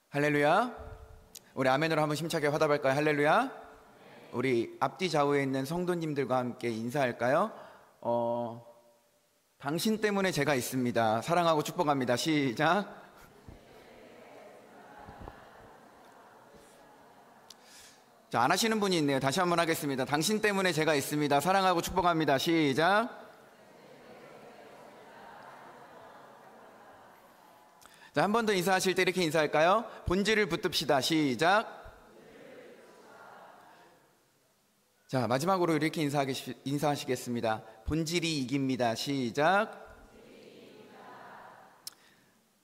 할렐루야. 우리 아멘으로 한번 힘차게 화답할까요? 할렐루야. 우리 앞뒤 좌우에 있는 성도님들과 함께 인사할까요? 당신 때문에 제가 있습니다. 사랑하고 축복합니다. 시작. 자, 안 하시는 분이 있네요. 다시 한번 하겠습니다. 당신 때문에 제가 있습니다. 사랑하고 축복합니다. 시작. 자, 한 번 더 인사하실 때 이렇게 인사할까요? 본질을 붙듭시다. 시작. 자, 마지막으로 이렇게 인사하시겠습니다. 본질이 이깁니다. 시작.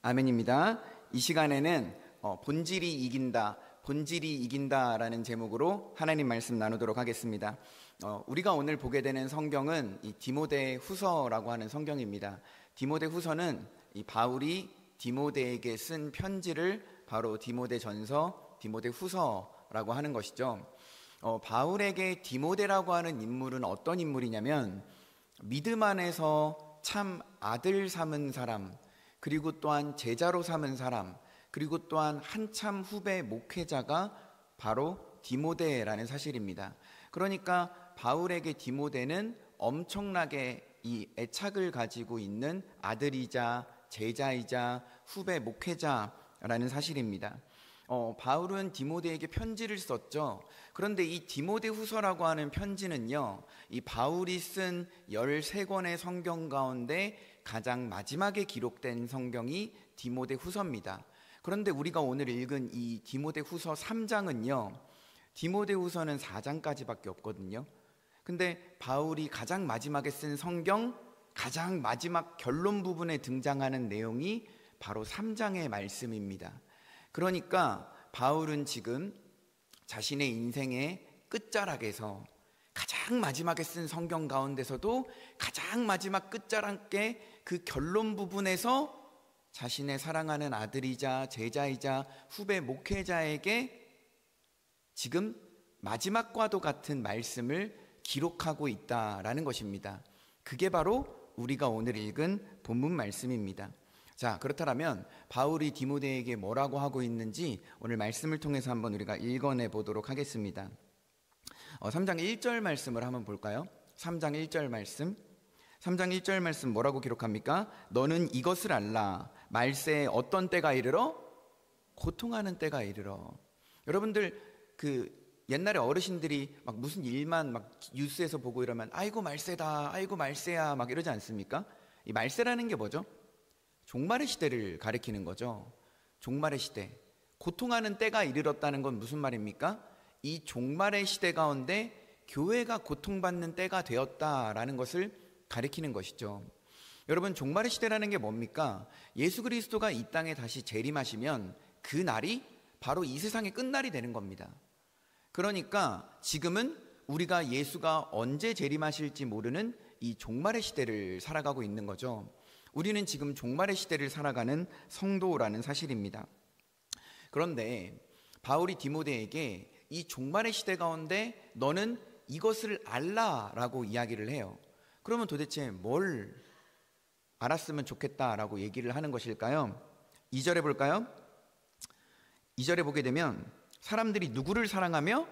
아멘입니다. 이 시간에는 본질이 이긴다, 본질이 이긴다라는 제목으로 하나님 말씀 나누도록 하겠습니다. 우리가 오늘 보게 되는 성경은 이 디모데 후서라고 하는 성경입니다. 디모데 후서는 이 바울이 디모데에게 쓴 편지를 바로 디모데 전서, 디모데 후서라고 하는 것이죠. 바울에게 디모데라고 하는 인물은 어떤 인물이냐면 믿음 안에서 참 아들 삼은 사람, 그리고 또한 제자로 삼은 사람, 그리고 또한 한참 후배 목회자가 바로 디모데라는 사실입니다. 그러니까 바울에게 디모데는 엄청나게 이 애착을 가지고 있는 아들이자 제자이자 후배 목회자라는 사실입니다. 바울은 디모데에게 편지를 썼죠. 그런데 이 디모데 후서라고 하는 편지는요, 이 바울이 쓴 13권의 성경 가운데 가장 마지막에 기록된 성경이 디모데 후서입니다. 그런데 우리가 오늘 읽은 이 디모데 후서 3장은요, 디모데 후서는 4장까지밖에 없거든요. 근데 바울이 가장 마지막에 쓴 성경 가장 마지막 결론 부분에 등장하는 내용이 바로 3장의 말씀입니다. 그러니까 바울은 지금 자신의 인생의 끝자락에서 가장 마지막에 쓴 성경 가운데서도 가장 마지막 끝자락의 그 결론 부분에서 자신의 사랑하는 아들이자 제자이자 후배 목회자에게 지금 마지막과도 같은 말씀을 기록하고 있다라는 것입니다. 그게 바로 우리가 오늘 읽은 본문 말씀입니다. 자, 그렇다면 바울이 디모데에게 뭐라고 하고 있는지 오늘 말씀을 통해서 한번 우리가 읽어내 보도록 하겠습니다. 3장 1절 말씀을 한번 볼까요? 3장 1절 말씀. 3장 1절 말씀 뭐라고 기록합니까? 너는 이것을 알라. 말세에 어떤 때가 이르러? 고통하는 때가 이르러. 여러분들 옛날에 어르신들이 막 무슨 일만 막 뉴스에서 보고 이러면 아이고 말세다, 아이고 말세야 막 이러지 않습니까? 이 말세라는 게 뭐죠? 종말의 시대를 가리키는 거죠. 종말의 시대. 고통하는 때가 이르렀다는 건 무슨 말입니까? 이 종말의 시대 가운데 교회가 고통받는 때가 되었다라는 것을 가리키는 것이죠. 여러분, 종말의 시대라는 게 뭡니까? 예수 그리스도가 이 땅에 다시 재림하시면 그 날이 바로 이 세상의 끝날이 되는 겁니다. 그러니까 지금은 우리가 예수가 언제 재림하실지 모르는 이 종말의 시대를 살아가고 있는 거죠. 우리는 지금 종말의 시대를 살아가는 성도라는 사실입니다. 그런데 바울이 디모데에게 이 종말의 시대 가운데 너는 이것을 알라라고 이야기를 해요. 그러면 도대체 뭘 알았으면 좋겠다라고 얘기를 하는 것일까요? 2절에 볼까요? 2절에 보게 되면 사람들이 누구를 사랑하며?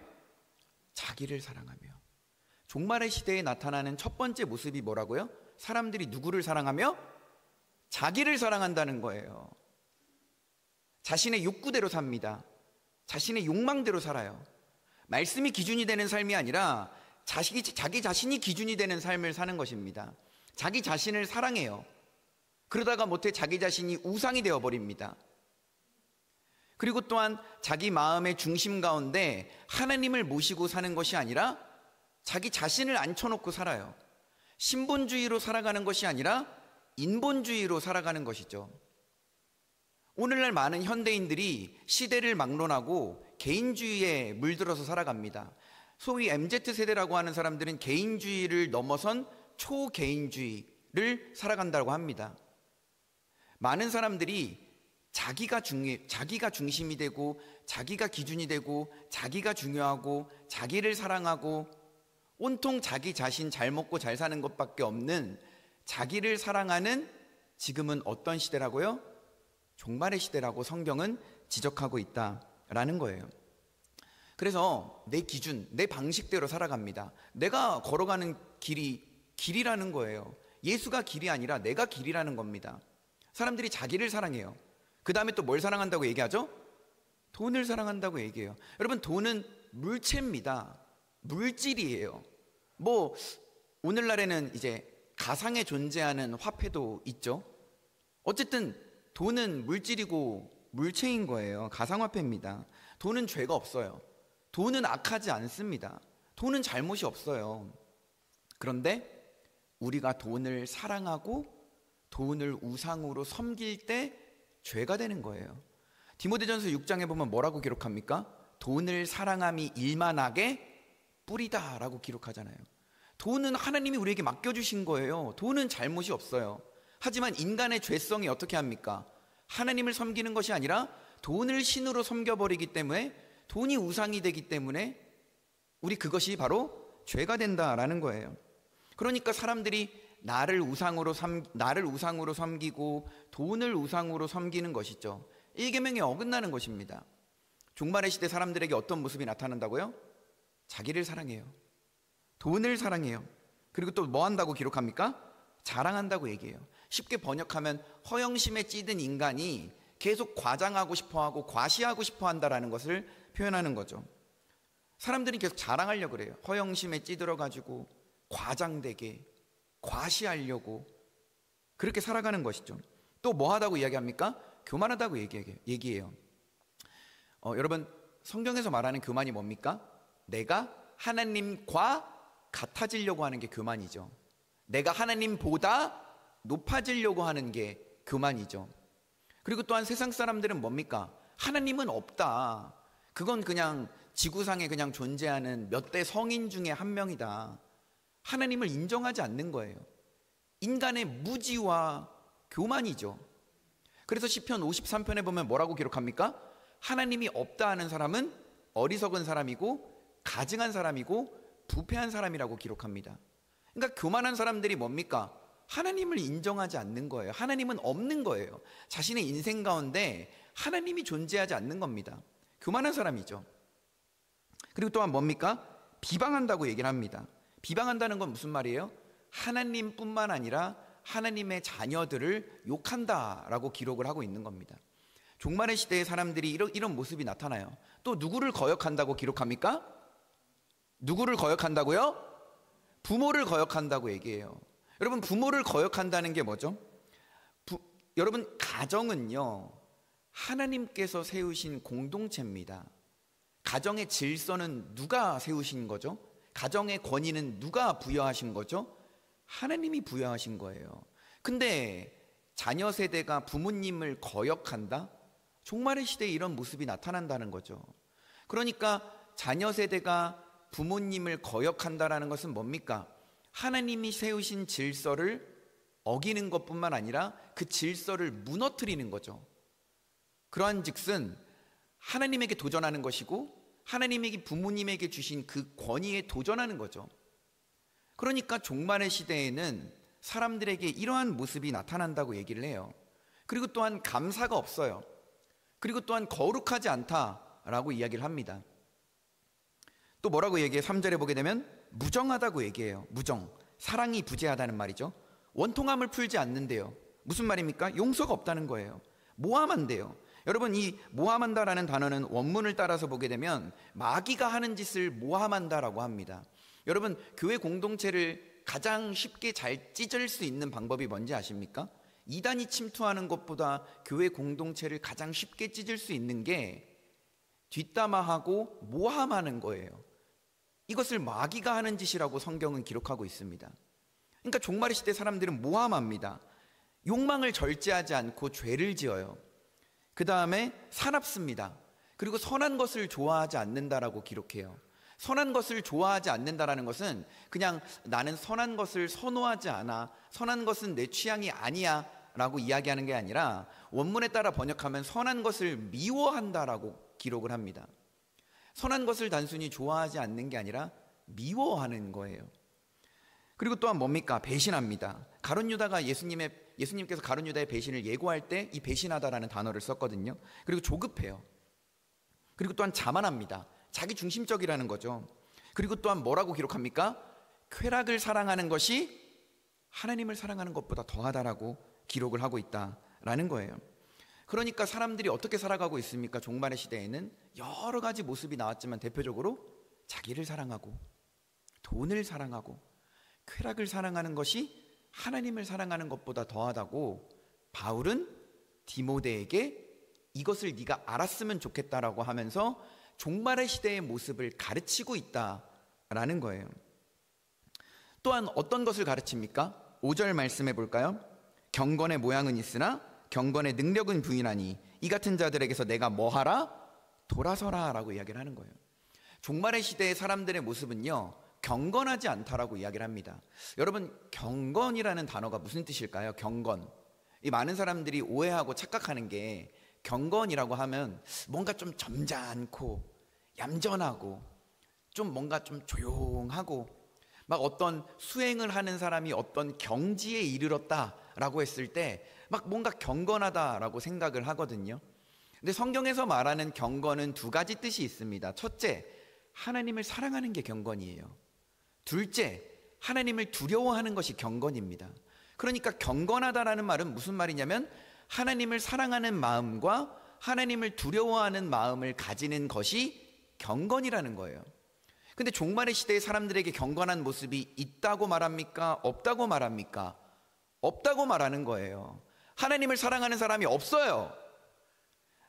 자기를 사랑하며. 종말의 시대에 나타나는 첫 번째 모습이 뭐라고요? 사람들이 누구를 사랑하며? 자기를 사랑한다는 거예요. 자신의 욕구대로 삽니다. 자신의 욕망대로 살아요. 말씀이 기준이 되는 삶이 아니라 자기 자신이 기준이 되는 삶을 사는 것입니다. 자기 자신을 사랑해요. 그러다가 못해 자기 자신이 우상이 되어버립니다. 그리고 또한 자기 마음의 중심 가운데 하나님을 모시고 사는 것이 아니라 자기 자신을 앉혀놓고 살아요. 신본주의로 살아가는 것이 아니라 인본주의로 살아가는 것이죠. 오늘날 많은 현대인들이 시대를 막론하고 개인주의에 물들어서 살아갑니다. 소위 MZ세대라고 하는 사람들은 개인주의를 넘어선 초개인주의를 살아간다고 합니다. 많은 사람들이 자기가 중심이 되고 자기가 기준이 되고 자기가 중요하고 자기를 사랑하고 온통 자기 자신 잘 먹고 잘 사는 것밖에 없는 자기를 사랑하는 지금은 어떤 시대라고요? 종말의 시대라고 성경은 지적하고 있다라는 거예요. 그래서 내 기준, 내 방식대로 살아갑니다. 내가 걸어가는 길이라는 거예요. 예수가 길이 아니라 내가 길이라는 겁니다. 사람들이 자기를 사랑해요. 그 다음에 또 뭘 사랑한다고 얘기하죠? 돈을 사랑한다고 얘기해요. 여러분, 돈은 물체입니다. 물질이에요. 뭐 오늘날에는 이제 가상에 존재하는 화폐도 있죠. 어쨌든 돈은 물질이고 물체인 거예요. 가상화폐입니다. 돈은 죄가 없어요. 돈은 악하지 않습니다. 돈은 잘못이 없어요. 그런데 우리가 돈을 사랑하고 돈을 우상으로 섬길 때 죄가 되는 거예요. 디모데전서 6장에 보면 뭐라고 기록합니까? 돈을 사랑함이 일만하게 뿌리다 라고 기록하잖아요. 돈은 하나님이 우리에게 맡겨주신 거예요. 돈은 잘못이 없어요. 하지만 인간의 죄성이 어떻게 합니까? 하나님을 섬기는 것이 아니라 돈을 신으로 섬겨버리기 때문에, 돈이 우상이 되기 때문에 우리 그것이 바로 죄가 된다라는 거예요. 그러니까 사람들이 나를 우상으로 섬기고 돈을 우상으로 섬기는 것이죠. 일계명에 어긋나는 것입니다. 종말의 시대 사람들에게 어떤 모습이 나타난다고요? 자기를 사랑해요. 돈을 사랑해요. 그리고 또 뭐 한다고 기록합니까? 자랑한다고 얘기해요. 쉽게 번역하면 허영심에 찌든 인간이 계속 과장하고 싶어하고 과시하고 싶어한다라는 것을 표현하는 거죠. 사람들이 계속 자랑하려고 그래요. 허영심에 찌들어가지고 과장되게 과시하려고 그렇게 살아가는 것이죠. 또 뭐 하다고 이야기합니까? 교만하다고 얘기해요. 여러분, 성경에서 말하는 교만이 뭡니까? 내가 하나님과 같아지려고 하는 게 교만이죠. 내가 하나님보다 높아지려고 하는 게 교만이죠. 그리고 또한 세상 사람들은 뭡니까? 하나님은 없다. 그건 그냥 지구상에 그냥 존재하는 몇 대 성인 중에 한 명이다. 하나님을 인정하지 않는 거예요. 인간의 무지와 교만이죠. 그래서 시편 53편에 보면 뭐라고 기록합니까? 하나님이 없다 하는 사람은 어리석은 사람이고 가증한 사람이고 부패한 사람이라고 기록합니다. 그러니까 교만한 사람들이 뭡니까? 하나님을 인정하지 않는 거예요. 하나님은 없는 거예요. 자신의 인생 가운데 하나님이 존재하지 않는 겁니다. 교만한 사람이죠. 그리고 또한 뭡니까? 비방한다고 얘기를 합니다. 비방한다는 건 무슨 말이에요? 하나님뿐만 아니라 하나님의 자녀들을 욕한다라고 기록을 하고 있는 겁니다. 종말의 시대의 사람들이 이런 모습이 나타나요. 또 누구를 거역한다고 기록합니까? 누구를 거역한다고요? 부모를 거역한다고 얘기해요. 여러분, 부모를 거역한다는 게 뭐죠? 여러분, 가정은요, 하나님께서 세우신 공동체입니다. 가정의 질서는 누가 세우신 거죠? 가정의 권위는 누가 부여하신 거죠? 하나님이 부여하신 거예요. 근데 자녀 세대가 부모님을 거역한다? 종말의 시대에 이런 모습이 나타난다는 거죠. 그러니까 자녀 세대가 부모님을 거역한다라는 것은 뭡니까? 하나님이 세우신 질서를 어기는 것뿐만 아니라 그 질서를 무너뜨리는 거죠. 그러한 즉슨 하나님에게 도전하는 것이고 하나님에게 부모님에게 주신 그 권위에 도전하는 거죠. 그러니까 종말의 시대에는 사람들에게 이러한 모습이 나타난다고 얘기를 해요. 그리고 또한 감사가 없어요. 그리고 또한 거룩하지 않다라고 이야기를 합니다. 또 뭐라고 얘기해요? 3절에 보게 되면 무정하다고 얘기해요. 무정, 사랑이 부재하다는 말이죠. 원통함을 풀지 않는데요. 무슨 말입니까? 용서가 없다는 거예요. 모함한대요. 여러분, 이 모함한다라는 단어는 원문을 따라서 보게 되면 마귀가 하는 짓을 모함한다라고 합니다. 여러분, 교회 공동체를 가장 쉽게 잘 찢을 수 있는 방법이 뭔지 아십니까? 이단이 침투하는 것보다 교회 공동체를 가장 쉽게 찢을 수 있는 게 뒷담화하고 모함하는 거예요. 이것을 마귀가 하는 짓이라고 성경은 기록하고 있습니다. 그러니까 종말의 시대 사람들은 모함합니다. 욕망을 절제하지 않고 죄를 지어요. 그 다음에 사납습니다. 그리고 선한 것을 좋아하지 않는다라고 기록해요. 선한 것을 좋아하지 않는다라는 것은 그냥 나는 선한 것을 선호하지 않아, 선한 것은 내 취향이 아니야 라고 이야기하는 게 아니라 원문에 따라 번역하면 선한 것을 미워한다라고 기록을 합니다. 선한 것을 단순히 좋아하지 않는 게 아니라 미워하는 거예요. 그리고 또한 뭡니까? 배신합니다. 가룟 유다가 예수님께서 가룟 유다의 배신을 예고할 때 이 배신하다라는 단어를 썼거든요. 그리고 조급해요. 그리고 또한 자만합니다. 자기 중심적이라는 거죠. 그리고 또한 뭐라고 기록합니까? 쾌락을 사랑하는 것이 하나님을 사랑하는 것보다 더하다라고 기록을 하고 있다라는 거예요. 그러니까 사람들이 어떻게 살아가고 있습니까? 종말의 시대에는 여러 가지 모습이 나왔지만 대표적으로 자기를 사랑하고 돈을 사랑하고 쾌락을 사랑하는 것이 하나님을 사랑하는 것보다 더하다고 바울은 디모데에게 이것을 네가 알았으면 좋겠다라고 하면서 종말의 시대의 모습을 가르치고 있다라는 거예요. 또한 어떤 것을 가르칩니까? 5절 말씀해 볼까요? 경건의 모양은 있으나 경건의 능력은 부인하니 이 같은 자들에게서 내가 뭐하라? 돌아서라 라고 이야기를 하는 거예요. 종말의 시대의 사람들의 모습은요, 경건하지 않다라고 이야기를 합니다. 여러분, 경건이라는 단어가 무슨 뜻일까요? 경건. 이 많은 사람들이 오해하고 착각하는 게 경건이라고 하면 뭔가 좀 점잖고 얌전하고 좀 뭔가 좀 조용하고 막 어떤 수행을 하는 사람이 어떤 경지에 이르렀다라고 했을 때 막 뭔가 경건하다라고 생각을 하거든요. 근데 성경에서 말하는 경건은 두 가지 뜻이 있습니다. 첫째, 하나님을 사랑하는 게 경건이에요. 둘째, 하나님을 두려워하는 것이 경건입니다. 그러니까 경건하다라는 말은 무슨 말이냐면 하나님을 사랑하는 마음과 하나님을 두려워하는 마음을 가지는 것이 경건이라는 거예요. 근데 종말의 시대의 사람들에게 경건한 모습이 있다고 말합니까? 없다고 말합니까? 없다고 말하는 거예요. 하나님을 사랑하는 사람이 없어요.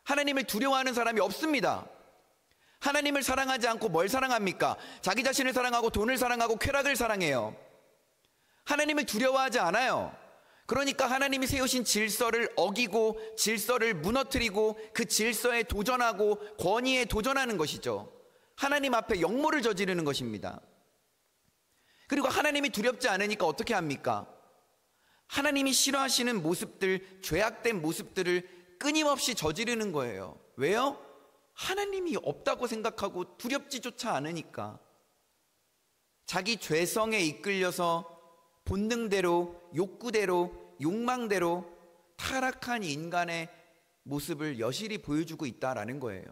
하나님을 두려워하는 사람이 없습니다. 하나님을 사랑하지 않고 뭘 사랑합니까? 자기 자신을 사랑하고 돈을 사랑하고 쾌락을 사랑해요. 하나님을 두려워하지 않아요. 그러니까 하나님이 세우신 질서를 어기고 질서를 무너뜨리고 그 질서에 도전하고 권위에 도전하는 것이죠. 하나님 앞에 역모를 저지르는 것입니다. 그리고 하나님이 두렵지 않으니까 어떻게 합니까? 하나님이 싫어하시는 모습들, 죄악된 모습들을 끊임없이 저지르는 거예요. 왜요? 하나님이 없다고 생각하고 두렵지조차 않으니까. 자기 죄성에 이끌려서 본능대로, 욕구대로, 욕망대로 타락한 인간의 모습을 여실히 보여주고 있다라는 거예요.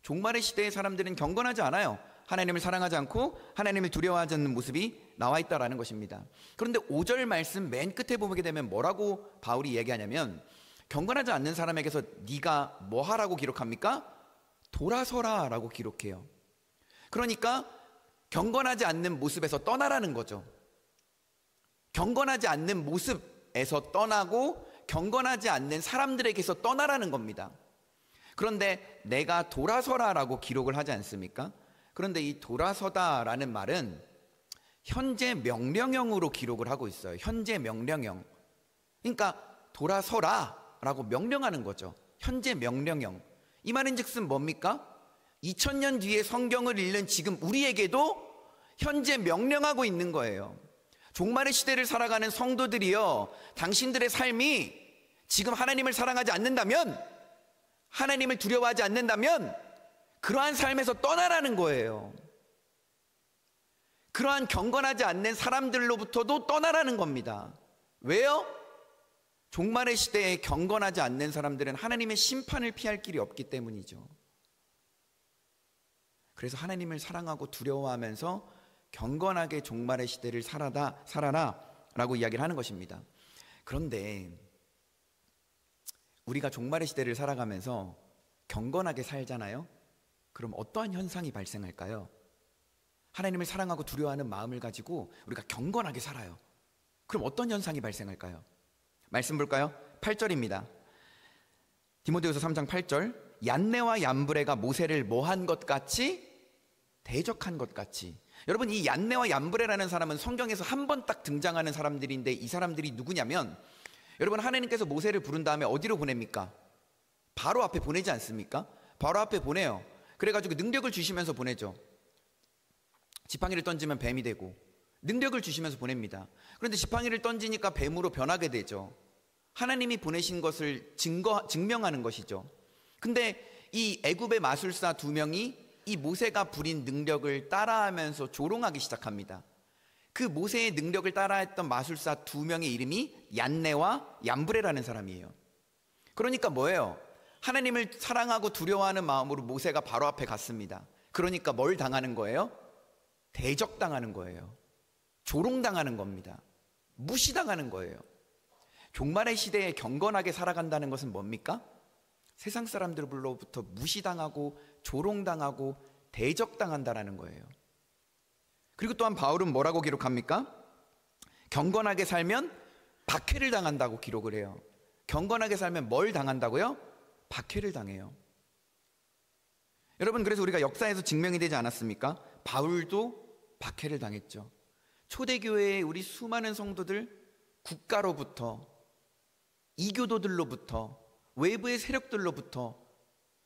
종말의 시대의 사람들은 경건하지 않아요. 하나님을 사랑하지 않고 하나님을 두려워하지 않는 모습이 나와 있다라는 것입니다. 그런데 5절 말씀 맨 끝에 보게 되면 뭐라고 바울이 얘기하냐면 경건하지 않는 사람에게서 네가 뭐 하라고 기록합니까? 돌아서라 라고 기록해요. 그러니까 경건하지 않는 모습에서 떠나라는 거죠. 경건하지 않는 모습에서 떠나고 경건하지 않는 사람들에게서 떠나라는 겁니다. 그런데 내가 돌아서라 라고 기록을 하지 않습니까? 그런데 이 돌아서다라는 말은 현재 명령형으로 기록을 하고 있어요. 현재 명령형. 그러니까 돌아서라 라고 명령하는 거죠. 현재 명령형. 이 말은 즉슨 뭡니까? 2000년 뒤에 성경을 읽는 지금 우리에게도 현재 명령하고 있는 거예요. 종말의 시대를 살아가는 성도들이요, 당신들의 삶이 지금 하나님을 사랑하지 않는다면, 하나님을 두려워하지 않는다면 그러한 삶에서 떠나라는 거예요. 그러한 경건하지 않는 사람들로부터도 떠나라는 겁니다. 왜요? 종말의 시대에 경건하지 않는 사람들은 하나님의 심판을 피할 길이 없기 때문이죠. 그래서 하나님을 사랑하고 두려워하면서 경건하게 종말의 시대를 살아라 라고 이야기를 하는 것입니다. 그런데 우리가 종말의 시대를 살아가면서 경건하게 살잖아요. 그럼 어떠한 현상이 발생할까요? 하나님을 사랑하고 두려워하는 마음을 가지고 우리가 경건하게 살아요. 그럼 어떤 현상이 발생할까요? 말씀 볼까요? 8절입니다. 디모데후서 3장 8절. 얀네와 얀브레가 모세를 뭐한 것 같이? 대적한 것 같이. 여러분, 이 얀네와 얀브레라는 사람은 성경에서 한 번 딱 등장하는 사람들인데 이 사람들이 누구냐면, 여러분, 하나님께서 모세를 부른 다음에 어디로 보냅니까? 바로 앞에 보내지 않습니까? 바로 앞에 보내요. 그래가지고 능력을 주시면서 보내죠. 지팡이를 던지면 뱀이 되고 능력을 주시면서 보냅니다. 그런데 지팡이를 던지니까 뱀으로 변하게 되죠. 하나님이 보내신 것을 증명하는 것이죠. 근데 이 애굽의 마술사 2명이 이 모세가 부린 능력을 따라하면서 조롱하기 시작합니다. 그 모세의 능력을 따라했던 마술사 두 명의 이름이 얀네와 얀브레라는 사람이에요. 그러니까 뭐예요? 하나님을 사랑하고 두려워하는 마음으로 모세가 바로 앞에 갔습니다. 그러니까 뭘 당하는 거예요? 대적당하는 거예요. 조롱당하는 겁니다. 무시당하는 거예요. 종말의 시대에 경건하게 살아간다는 것은 뭡니까? 세상 사람들로부터 무시당하고 조롱당하고 대적당한다라는 거예요. 그리고 또한 바울은 뭐라고 기록합니까? 경건하게 살면 박해를 당한다고 기록을 해요. 경건하게 살면 뭘 당한다고요? 박해를 당해요. 여러분, 그래서 우리가 역사에서 증명이 되지 않았습니까? 바울도 박해를 당했죠. 초대교회의 우리 수많은 성도들, 국가로부터, 이교도들로부터, 외부의 세력들로부터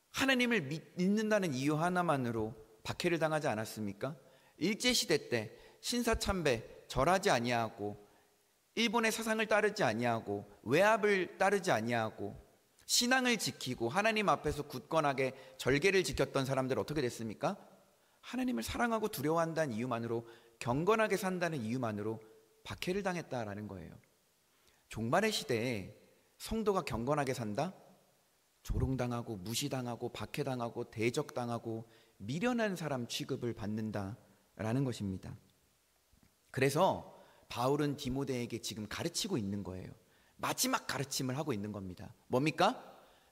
하나님을 믿는다는 이유 하나만으로 박해를 당하지 않았습니까? 일제시대 때 신사참배 절하지 아니하고, 일본의 사상을 따르지 아니하고, 외압을 따르지 아니하고, 신앙을 지키고 하나님 앞에서 굳건하게 절개를 지켰던 사람들 어떻게 됐습니까? 하나님을 사랑하고 두려워한다는 이유만으로, 경건하게 산다는 이유만으로 박해를 당했다라는 거예요. 종말의 시대에 성도가 경건하게 산다? 조롱당하고 무시당하고 박해당하고 대적당하고 미련한 사람 취급을 받는다라는 것입니다. 그래서 바울은 디모데에게 지금 가르치고 있는 거예요. 마지막 가르침을 하고 있는 겁니다. 뭡니까?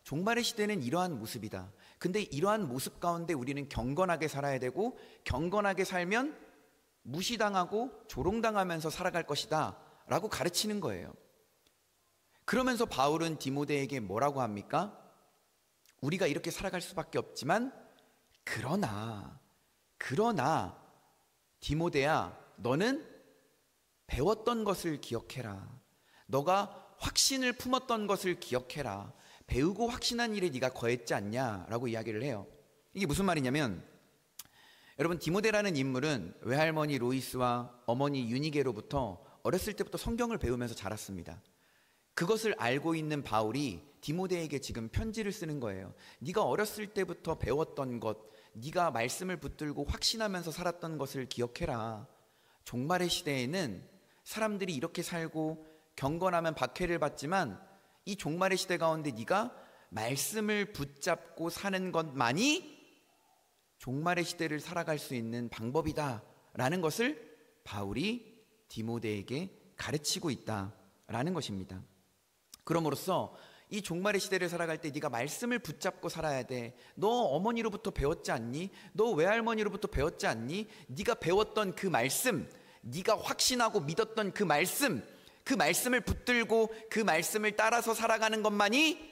종말의 시대는 이러한 모습이다. 근데 이러한 모습 가운데 우리는 경건하게 살아야 되고, 경건하게 살면 무시당하고 조롱당하면서 살아갈 것이다 라고 가르치는 거예요. 그러면서 바울은 디모데에게 뭐라고 합니까? 우리가 이렇게 살아갈 수밖에 없지만 그러나 디모데야, 너는 배웠던 것을 기억해라. 너가 확신을 품었던 것을 기억해라. 배우고 확신한 일에 네가 거했지 않냐 라고 이야기를 해요. 이게 무슨 말이냐면, 여러분, 디모데라는 인물은 외할머니 로이스와 어머니 유니게로부터 어렸을 때부터 성경을 배우면서 자랐습니다. 그것을 알고 있는 바울이 디모데에게 지금 편지를 쓰는 거예요. 네가 어렸을 때부터 배웠던 것, 네가 말씀을 붙들고 확신하면서 살았던 것을 기억해라. 종말의 시대에는 사람들이 이렇게 살고 경건하면 박해를 받지만, 이 종말의 시대 가운데 네가 말씀을 붙잡고 사는 것만이 종말의 시대를 살아갈 수 있는 방법이다 라는 것을 바울이 디모데에게 가르치고 있다라는 것입니다. 그럼으로써 이 종말의 시대를 살아갈 때 네가 말씀을 붙잡고 살아야 돼. 너 어머니로부터 배웠지 않니? 너 외할머니로부터 배웠지 않니? 네가 배웠던 그 말씀, 네가 확신하고 믿었던 그 말씀을 붙들고 그 말씀을 따라서 살아가는 것만이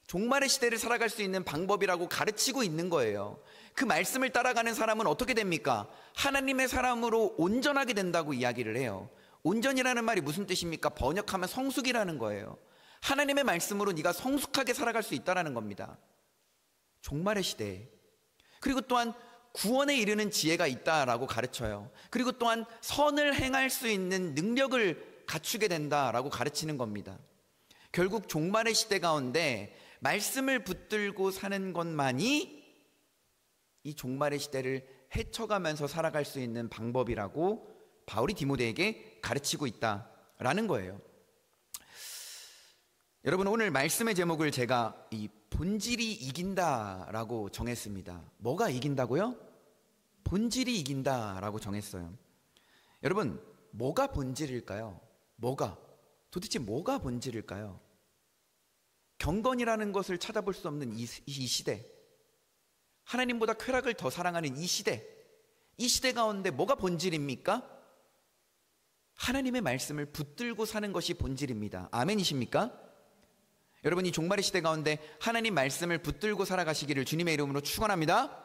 종말의 시대를 살아갈 수 있는 방법이라고 가르치고 있는 거예요. 그 말씀을 따라가는 사람은 어떻게 됩니까? 하나님의 사람으로 온전하게 된다고 이야기를 해요. 온전이라는 말이 무슨 뜻입니까? 번역하면 성숙이라는 거예요. 하나님의 말씀으로 네가 성숙하게 살아갈 수 있다는 겁니다. 종말의 시대에. 그리고 또한 구원에 이르는 지혜가 있다라고 가르쳐요. 그리고 또한 선을 행할 수 있는 능력을 갖추게 된다라고 가르치는 겁니다. 결국 종말의 시대 가운데 말씀을 붙들고 사는 것만이 이 종말의 시대를 헤쳐가면서 살아갈 수 있는 방법이라고 바울이 디모데에게 가르치고 있다라는 거예요. 여러분, 오늘 말씀의 제목을 제가 이 본질이 이긴다라고 정했습니다. 뭐가 이긴다고요? 본질이 이긴다라고 정했어요. 여러분, 뭐가 본질일까요? 도대체 뭐가 본질일까요? 경건이라는 것을 찾아볼 수 없는 이 시대, 하나님보다 쾌락을 더 사랑하는 이 시대 가운데 뭐가 본질입니까? 하나님의 말씀을 붙들고 사는 것이 본질입니다. 아멘이십니까? 여러분, 이 종말의 시대 가운데 하나님 말씀을 붙들고 살아가시기를 주님의 이름으로 축원합니다.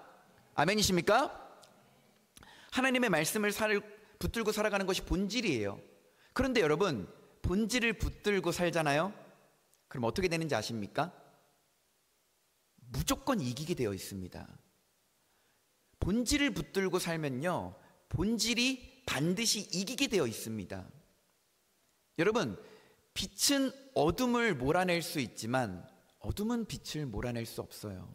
아멘이십니까? 하나님의 말씀을 붙들고 살아가는 것이 본질이에요. 그런데 여러분, 본질을 붙들고 살잖아요? 그럼 어떻게 되는지 아십니까? 무조건 이기게 되어 있습니다. 본질을 붙들고 살면요, 본질이 반드시 이기게 되어 있습니다. 여러분, 빛은 어둠을 몰아낼 수 있지만 어둠은 빛을 몰아낼 수 없어요.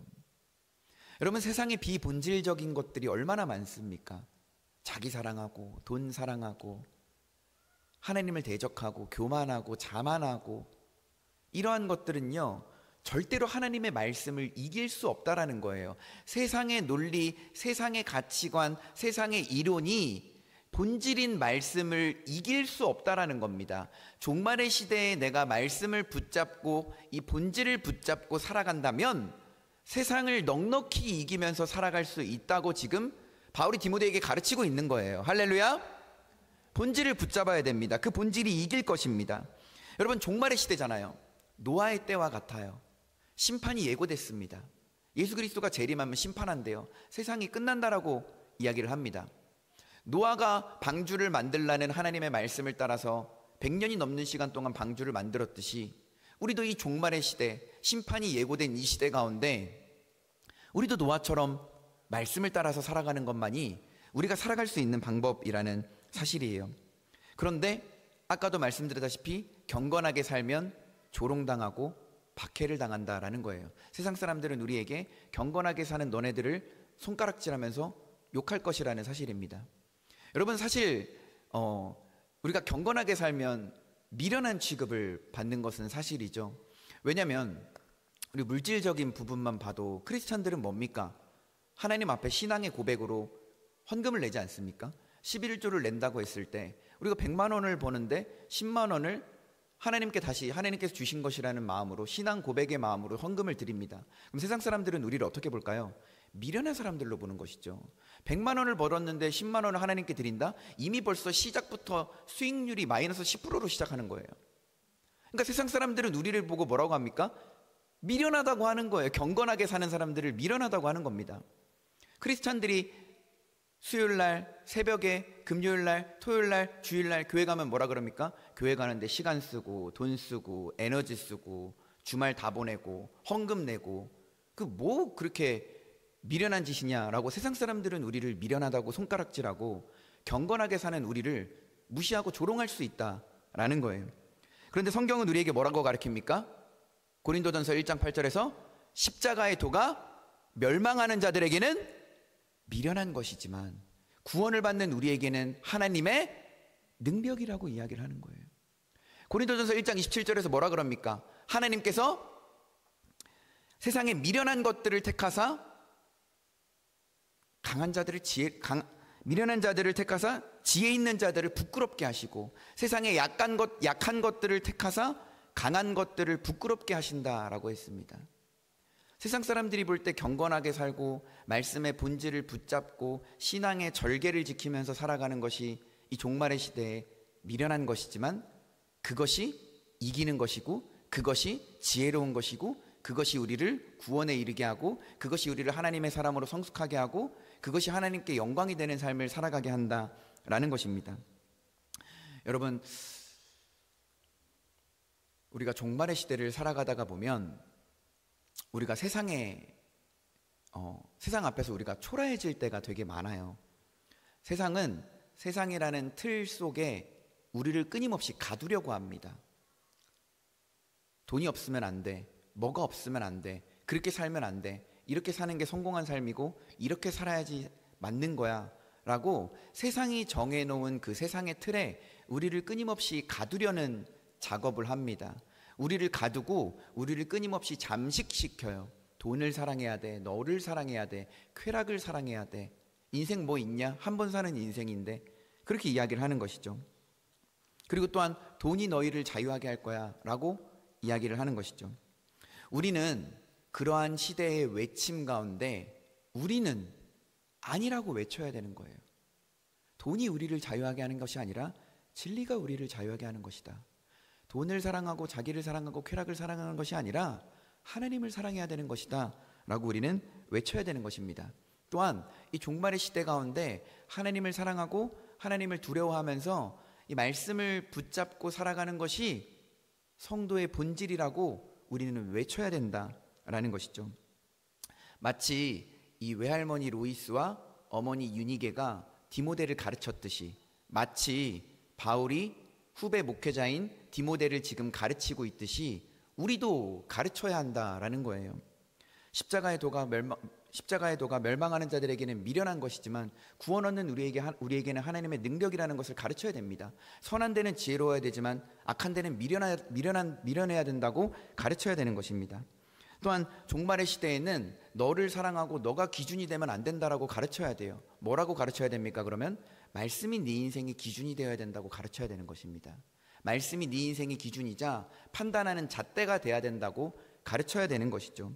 여러분, 세상에 비본질적인 것들이 얼마나 많습니까? 자기 사랑하고 돈 사랑하고 하나님을 대적하고 교만하고 자만하고 이러한 것들은요, 절대로 하나님의 말씀을 이길 수 없다라는 거예요. 세상의 논리, 세상의 가치관, 세상의 이론이 본질인 말씀을 이길 수 없다라는 겁니다. 종말의 시대에 내가 말씀을 붙잡고 이 본질을 붙잡고 살아간다면 세상을 넉넉히 이기면서 살아갈 수 있다고 지금 바울이 디모데에게 가르치고 있는 거예요. 할렐루야. 본질을 붙잡아야 됩니다. 그 본질이 이길 것입니다. 여러분, 종말의 시대잖아요. 노아의 때와 같아요. 심판이 예고됐습니다. 예수 그리스도가 재림하면 심판한대요. 세상이 끝난다라고 이야기를 합니다. 노아가 방주를 만들라는 하나님의 말씀을 따라서 100년이 넘는 시간 동안 방주를 만들었듯이 우리도 이 종말의 시대, 심판이 예고된 이 시대 가운데 우리도 노아처럼 말씀을 따라서 살아가는 것만이 우리가 살아갈 수 있는 방법이라는 사실이에요. 그런데 아까도 말씀드렸다시피 경건하게 살면 조롱당하고 박해를 당한다라는 거예요. 세상 사람들은 우리에게 경건하게 사는 너네들을 손가락질하면서 욕할 것이라는 사실입니다. 여러분, 사실 우리가 경건하게 살면 미련한 취급을 받는 것은 사실이죠. 왜냐하면 우리 물질적인 부분만 봐도 크리스찬들은 뭡니까? 하나님 앞에 신앙의 고백으로 헌금을 내지 않습니까? 11조를 낸다고 했을 때 우리가 100만 원을 버는데 10만 원을 하나님께 다시 하나님께서 주신 것이라는 마음으로, 신앙 고백의 마음으로 헌금을 드립니다. 그럼 세상 사람들은 우리를 어떻게 볼까요? 미련한 사람들로 보는 것이죠. 100만 원을 벌었는데 10만 원을 하나님께 드린다? 이미 벌써 시작부터 수익률이 마이너스 10%로 시작하는 거예요. 그러니까 세상 사람들은 우리를 보고 뭐라고 합니까? 미련하다고 하는 거예요. 경건하게 사는 사람들을 미련하다고 하는 겁니다. 크리스찬들이 수요일날 새벽에, 금요일날, 토요일날, 주일날 교회 가면 뭐라 그럽니까? 교회 가는데 시간 쓰고 돈 쓰고 에너지 쓰고 주말 다 보내고 헌금 내고 그 뭐 그렇게 미련한 짓이냐라고 세상 사람들은 우리를 미련하다고 손가락질하고 경건하게 사는 우리를 무시하고 조롱할 수 있다라는 거예요. 그런데 성경은 우리에게 뭐라고 가르칩니까? 고린도전서 1장 8절에서 십자가의 도가 멸망하는 자들에게는 미련한 것이지만 구원을 받는 우리에게는 하나님의 능력이라고 이야기를 하는 거예요. 고린도전서 1장 27절에서 뭐라 그럽니까? 하나님께서 세상에 미련한 것들을 택하사 미련한 자들을 택하사 지혜 있는 자들을 부끄럽게 하시고 세상에 약한 것들을 택하사 강한 것들을 부끄럽게 하신다라고 했습니다. 세상 사람들이 볼 때 경건하게 살고 말씀의 본질을 붙잡고 신앙의 절개를 지키면서 살아가는 것이 이 종말의 시대에 미련한 것이지만 그것이 이기는 것이고 그것이 지혜로운 것이고 그것이 우리를 구원에 이르게 하고 그것이 우리를 하나님의 사람으로 성숙하게 하고 그것이 하나님께 영광이 되는 삶을 살아가게 한다라는 것입니다. 여러분, 우리가 종말의 시대를 살아가다가 보면 우리가 세상 앞에서 우리가 초라해질 때가 되게 많아요. 세상은 세상이라는 틀 속에 우리를 끊임없이 가두려고 합니다. 돈이 없으면 안 돼. 뭐가 없으면 안 돼. 그렇게 살면 안 돼. 이렇게 사는 게 성공한 삶이고 이렇게 살아야지 맞는 거야 라고 세상이 정해놓은 그 세상의 틀에 우리를 끊임없이 가두려는 작업을 합니다. 우리를 가두고 우리를 끊임없이 잠식시켜요. 돈을 사랑해야 돼. 너를 사랑해야 돼. 쾌락을 사랑해야 돼. 인생 뭐 있냐? 한 번 사는 인생인데 그렇게 이야기를 하는 것이죠. 그리고 또한 돈이 너희를 자유하게 할 거야 라고 이야기를 하는 것이죠. 우리는 그러한 시대의 외침 가운데 우리는 아니라고 외쳐야 되는 거예요. 돈이 우리를 자유하게 하는 것이 아니라 진리가 우리를 자유하게 하는 것이다. 돈을 사랑하고 자기를 사랑하고 쾌락을 사랑하는 것이 아니라 하나님을 사랑해야 되는 것이다 라고 우리는 외쳐야 되는 것입니다. 또한 이 종말의 시대 가운데 하나님을 사랑하고 하나님을 두려워하면서 이 말씀을 붙잡고 살아가는 것이 성도의 본질이라고 우리는 외쳐야 된다라는 것이죠. 마치 이 외할머니 로이스와 어머니 유니게가 디모데를 가르쳤듯이 마치 바울이 후배 목회자인 디모데를 지금 가르치고 있듯이 우리도 가르쳐야 한다라는 거예요. 십자가의 도가 멸망하는 자들에게는 미련한 것이지만 구원 얻는 우리에게는 하나님의 능력이라는 것을 가르쳐야 됩니다. 선한 데는 지혜로워야 되지만 악한 데는 미련해야 된다고 가르쳐야 되는 것입니다. 또한 종말의 시대에는 너를 사랑하고 너가 기준이 되면 안 된다라고 가르쳐야 돼요. 뭐라고 가르쳐야 됩니까? 그러면 말씀이 네 인생의 기준이 되어야 된다고 가르쳐야 되는 것입니다. 말씀이 네 인생의 기준이자 판단하는 잣대가 돼야 된다고 가르쳐야 되는 것이죠.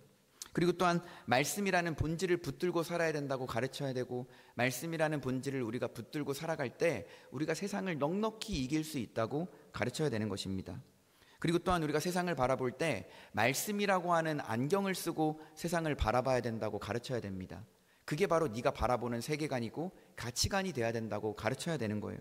그리고 또한 말씀이라는 본질을 붙들고 살아야 된다고 가르쳐야 되고, 말씀이라는 본질을 우리가 붙들고 살아갈 때 우리가 세상을 넉넉히 이길 수 있다고 가르쳐야 되는 것입니다. 그리고 또한 우리가 세상을 바라볼 때 말씀이라고 하는 안경을 쓰고 세상을 바라봐야 된다고 가르쳐야 됩니다. 그게 바로 네가 바라보는 세계관이고 가치관이 돼야 된다고 가르쳐야 되는 거예요.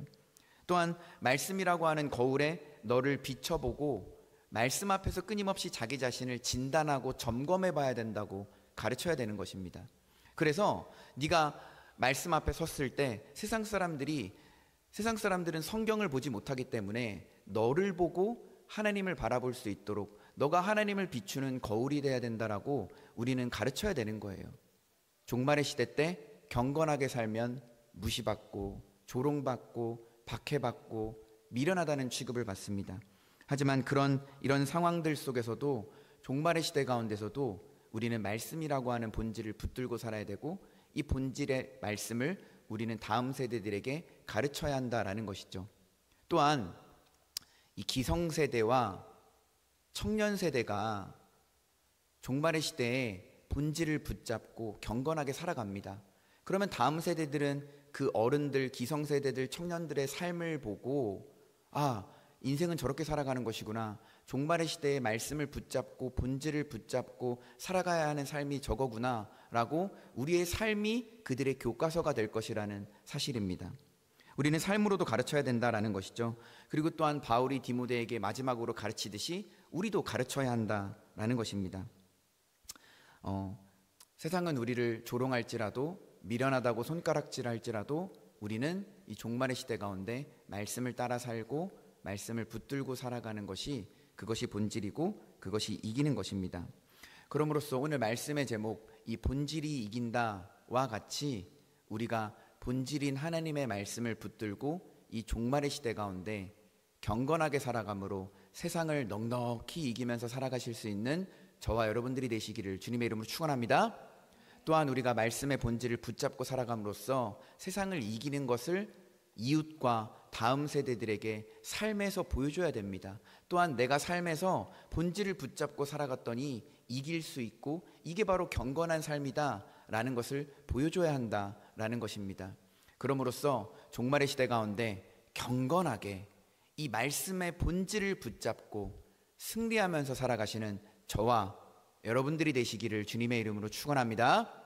또한 말씀이라고 하는 거울에 너를 비춰보고 말씀 앞에서 끊임없이 자기 자신을 진단하고 점검해 봐야 된다고 가르쳐야 되는 것입니다. 그래서 네가 말씀 앞에 섰을 때 세상 사람들은 성경을 보지 못하기 때문에 너를 보고 하나님을 바라볼 수 있도록 너가 하나님을 비추는 거울이 돼야 된다라고 우리는 가르쳐야 되는 거예요. 종말의 시대 때 경건하게 살면 무시받고 조롱받고 박해받고 미련하다는 취급을 받습니다. 하지만 이런 상황들 속에서도 종말의 시대 가운데서도 우리는 말씀이라고 하는 본질을 붙들고 살아야 되고, 이 본질의 말씀을 우리는 다음 세대들에게 가르쳐야 한다라는 것이죠. 또한 이 기성세대와 청년세대가 종말의 시대에 본질을 붙잡고 경건하게 살아갑니다. 그러면 다음 세대들은 그 어른들, 기성세대들, 청년들의 삶을 보고 인생은 저렇게 살아가는 것이구나, 종말의 시대에 말씀을 붙잡고 본질을 붙잡고 살아가야 하는 삶이 저거구나 라고 우리의 삶이 그들의 교과서가 될 것이라는 사실입니다. 우리는 삶으로도 가르쳐야 된다라는 것이죠. 그리고 또한 바울이 디모데에게 마지막으로 가르치듯이 우리도 가르쳐야 한다라는 것입니다. 세상은 우리를 조롱할지라도 미련하다고 손가락질할지라도 우리는 이 종말의 시대 가운데 말씀을 따라 살고 말씀을 붙들고 살아가는 것이, 그것이 본질이고 그것이 이기는 것입니다. 그럼으로써 오늘 말씀의 제목, 이 본질이 이긴다와 같이 우리가 본질인 하나님의 말씀을 붙들고 이 종말의 시대 가운데 경건하게 살아감으로 세상을 넉넉히 이기면서 살아가실 수 있는 저와 여러분들이 되시기를 주님의 이름으로 축원합니다. 또한 우리가 말씀의 본질을 붙잡고 살아감으로써 세상을 이기는 것을 이웃과 다음 세대들에게 삶에서 보여줘야 됩니다. 또한 내가 삶에서 본질을 붙잡고 살아갔더니 이길 수 있고 이게 바로 경건한 삶이다 라는 것을 보여줘야 한다라는 것입니다. 그럼으로써 종말의 시대 가운데 경건하게 이 말씀의 본질을 붙잡고 승리하면서 살아가시는 저와 여러분들이 되시기를 주님의 이름으로 축원합니다.